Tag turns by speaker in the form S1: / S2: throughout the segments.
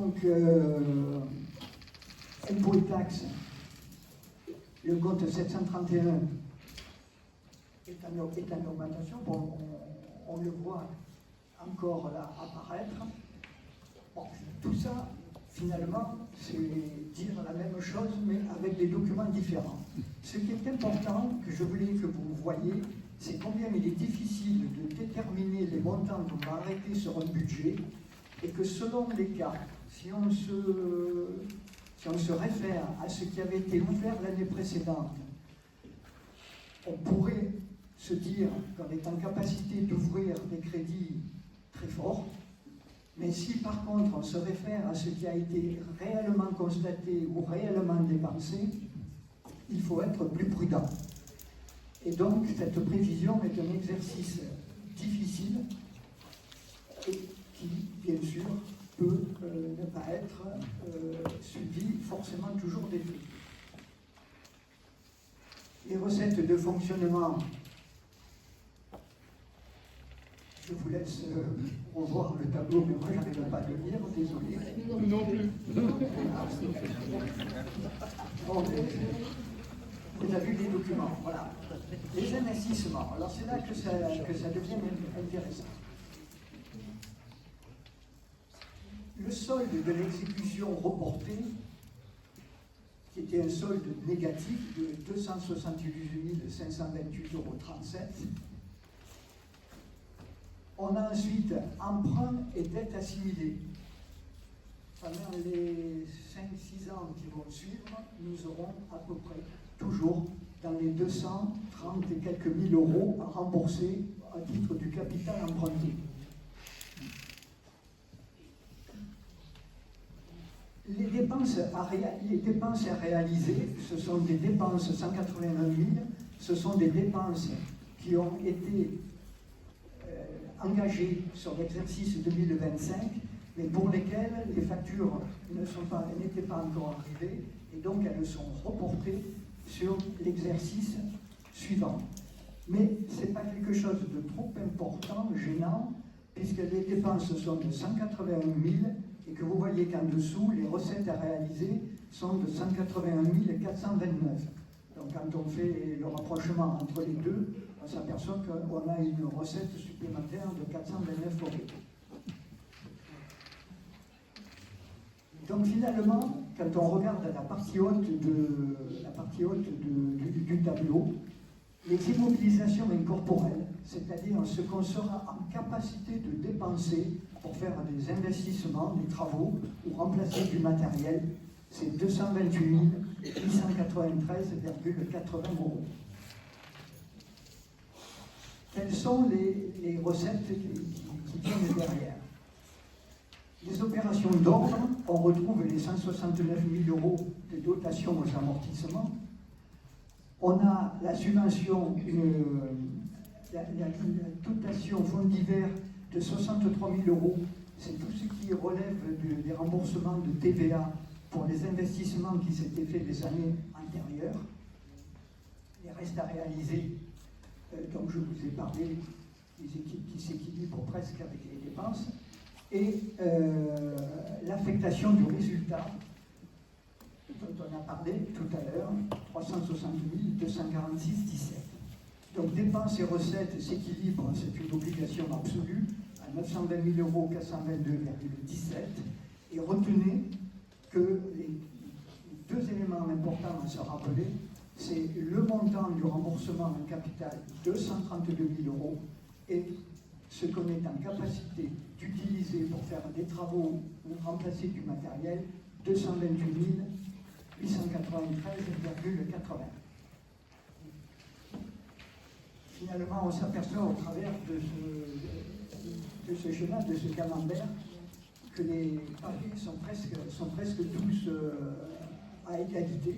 S1: Donc, impôts et taxes, le compte 731 est en augmentation. Bon, on le voit encore là apparaître. Bon, tout ça, finalement, c'est dire la même chose, mais avec des documents différents. Ce qui est important, que je voulais que vous voyiez, c'est combien il est difficile de déterminer les montants qu'on va arrêter sur un budget, et que selon les cas, si on se réfère à ce qui avait été ouvert l'année précédente, on pourrait se dire qu'on est en capacité d'ouvrir des crédits très forts, mais si par contre on se réfère à ce qui a été réellement constaté ou réellement dépensé, il faut être plus prudent. Et donc cette prévision est un exercice difficile et qui, bien sûr, peut ne pas être suivi forcément toujours des faits. Les recettes de fonctionnement, je vous laisse revoir le tableau, mais moi je n'arrive pas à le lire, désolé.
S2: Non plus.
S1: Bon, vous avez vu les documents, voilà. Les investissements, alors c'est là que ça devient intéressant. Le solde de l'exécution reportée, qui était un solde négatif de 278 528,37 €. On a ensuite emprunt et dette assimilée. Pendant les 5-6 ans qui vont suivre, nous aurons à peu près toujours dans les 230 et quelques mille euros à rembourser à titre du capital emprunté. Les dépenses à réaliser, ce sont des dépenses 181 000, ce sont des dépenses qui ont été engagées sur l'exercice 2025, mais pour lesquelles les factures n'étaient pas encore arrivées, et donc elles sont reportées sur l'exercice suivant. Mais ce n'est pas quelque chose de trop important, gênant, puisque les dépenses sont de 181 000, et que vous voyez qu'en dessous, les recettes à réaliser sont de 181 429. Donc quand on fait le rapprochement entre les deux, on s'aperçoit qu'on a une recette supplémentaire de 429 €. Donc finalement, quand on regarde la partie haute du tableau, les immobilisations incorporelles, c'est-à-dire ce qu'on sera en capacité de dépenser pour faire des investissements, des travaux ou remplacer du matériel, c'est 228 893,80 €. Quelles sont les recettes qui viennent derrière? Les opérations d'ordre, on retrouve les 169 000 € de dotation aux amortissements. On a la subvention, la dotation fonds divers de 63 000 €. C'est tout ce qui relève des remboursements de TVA pour les investissements qui s'étaient faits les années antérieures. Les restes à réaliser, donc je vous ai parlé, qui s'équilibrent presque avec les dépenses. Et l'affectation du résultat, dont on a parlé tout à l'heure, 360 246,17. Donc dépenses et recettes s'équilibrent, c'est une obligation absolue, à 920 000 €, 422,17. Et retenez que les deux éléments importants à se rappeler, c'est le montant du remboursement en capital, 232 000 € et ce qu'on est en capacité d'utiliser pour faire des travaux ou remplacer du matériel, 228 893,80. Finalement, on s'aperçoit au travers de ce schéma, de ce camembert, que les paris sont presque tous à égalité.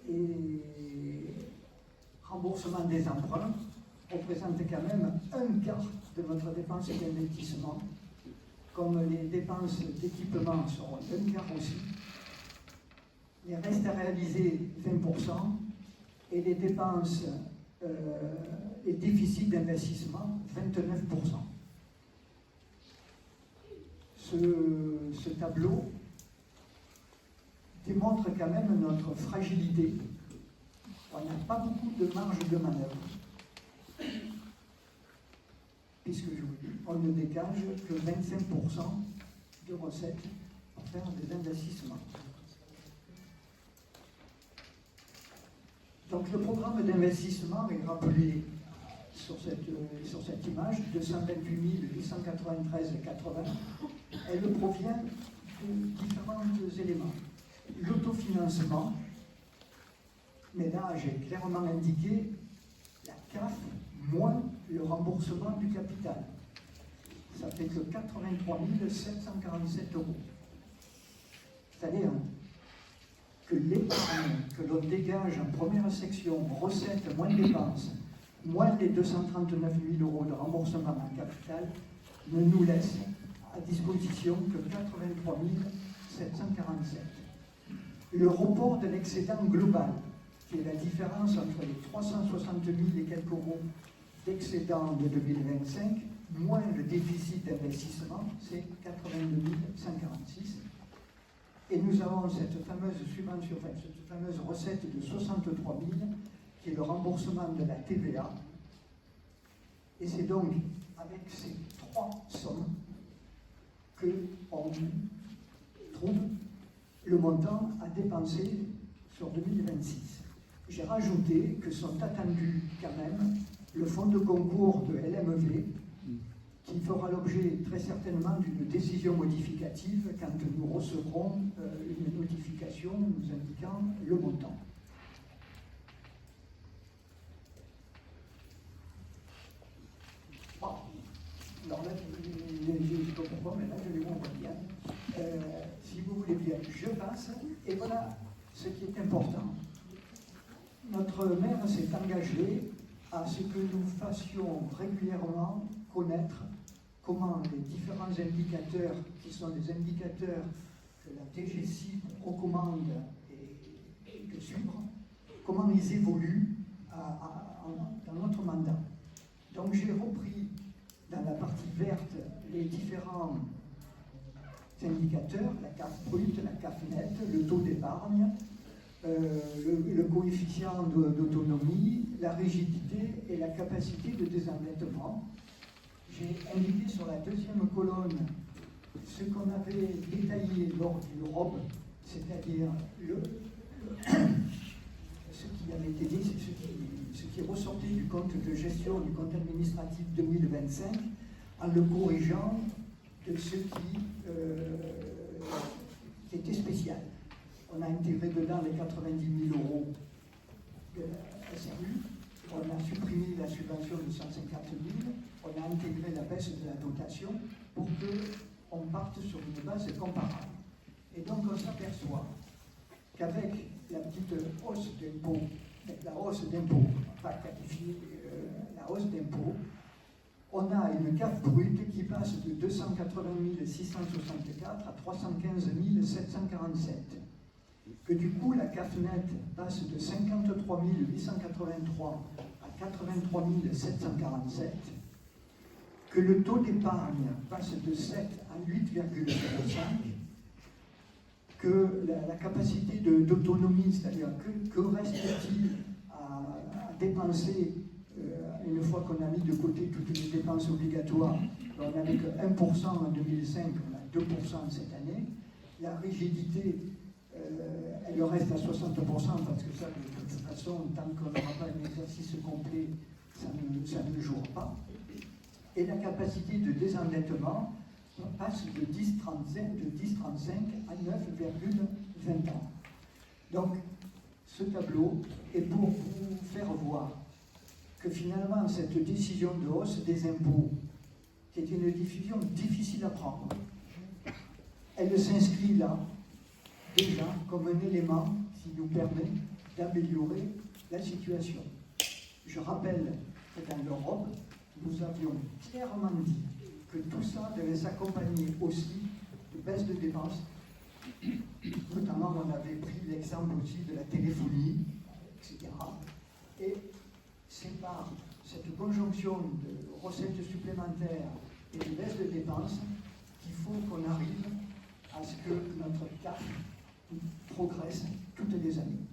S1: Et remboursement des emprunts représente quand même un quart de notre dépense d'investissement, comme les dépenses d'équipement seront un quart aussi. Les restes à réaliser 20% et les dépenses, les déficits d'investissement 29%. ce tableau démontre quand même notre fragilité. On n'a pas beaucoup de marge de manœuvre, puisque je vous dis, on ne dégage que 25% de recettes pour faire des investissements. Donc le programme d'investissement est rappelé sur cette image, 228 893,80. Elle provient de différents éléments. L'autofinancement, mais là j'ai clairement indiqué la CAF moins le remboursement du capital. Ça fait que 83 747 €. C'est-à-dire que l'épargne que l'on dégage en première section, recettes moins dépenses, moins les 239 000 € de remboursement en capital, ne nous laisse à disposition que 83 747. Le report de l'excédent global, qui est la différence entre les 360 000 et quelques euros d'excédent de 2025, moins le déficit d'investissement, c'est 82 146. Et nous avons cette fameuse subvention, enfin, cette fameuse recette de 63 000, qui est le remboursement de la TVA. Et c'est donc avec ces trois sommes qu'on trouve le montant à dépenser sur 2026. J'ai rajouté que sont attendus quand même le fonds de concours de LMV, qui fera l'objet très certainement d'une décision modificative quand nous recevrons une notification nous indiquant le montant. Bon. Alors là, je ne sais pas pourquoi, mais là je les vois bien. Si vous voulez bien, je passe, et voilà ce qui est important. Notre maire s'est engagé à ce que nous fassions régulièrement connaître comment les différents indicateurs, qui sont les indicateurs que la DGCIP recommande et de suivre, comment ils évoluent dans notre mandat. Donc j'ai repris dans la partie verte les différents indicateurs, la CAF brute, la CAF nette, le taux d'épargne, le coefficient d'autonomie, la rigidité et la capacité de désendettement. J'ai indiqué sur la deuxième colonne ce qu'on avait détaillé lors du ROB, c'est-à-dire ce qui avait été dit, ce qui est ressorti du compte de gestion du compte administratif 2025, en le corrigeant de ce qui était spécial. On a intégré dedans les 90 000 € de la SRU, on a supprimé la subvention de 150 000, on a intégré la baisse de la dotation pour qu'on parte sur une base comparable. Et donc on s'aperçoit qu'avec la petite hausse d'impôt, la hausse d'impôt, pas qualifiée, la hausse d'impôt, on a une CAF brute qui passe de 280 664 à 315 747. Que du coup la CAF nette passe de 53 883 à 83 747, que le taux d'épargne passe de 7 à 8,05, que la capacité d'autonomie, c'est-à-dire que reste-t-il à dépenser une fois qu'on a mis de côté toutes les dépenses obligatoires. On n'avait que 1% en 2005, on a 2% cette année. La rigidité, elle reste à 60% parce que ça, de toute façon, tant qu'on n'aura pas un exercice complet, ça ne jouera pas. Et la capacité de désendettement passe de 10,35 à 9,20 ans. Donc, ce tableau est pour vous faire voir que finalement, cette décision de hausse des impôts, qui est une décision difficile à prendre, elle s'inscrit là, déjà, comme un élément qui nous permet d'améliorer la situation. Je rappelle que dans l'Europe, nous avions clairement dit que tout ça devait s'accompagner aussi de baisse de dépenses. Notamment, on avait pris l'exemple aussi de la téléphonie, etc. Et c'est par cette conjonction de recettes supplémentaires et de baisse de dépenses qu'il faut qu'on arrive à ce que notre CAF progresse toutes les années.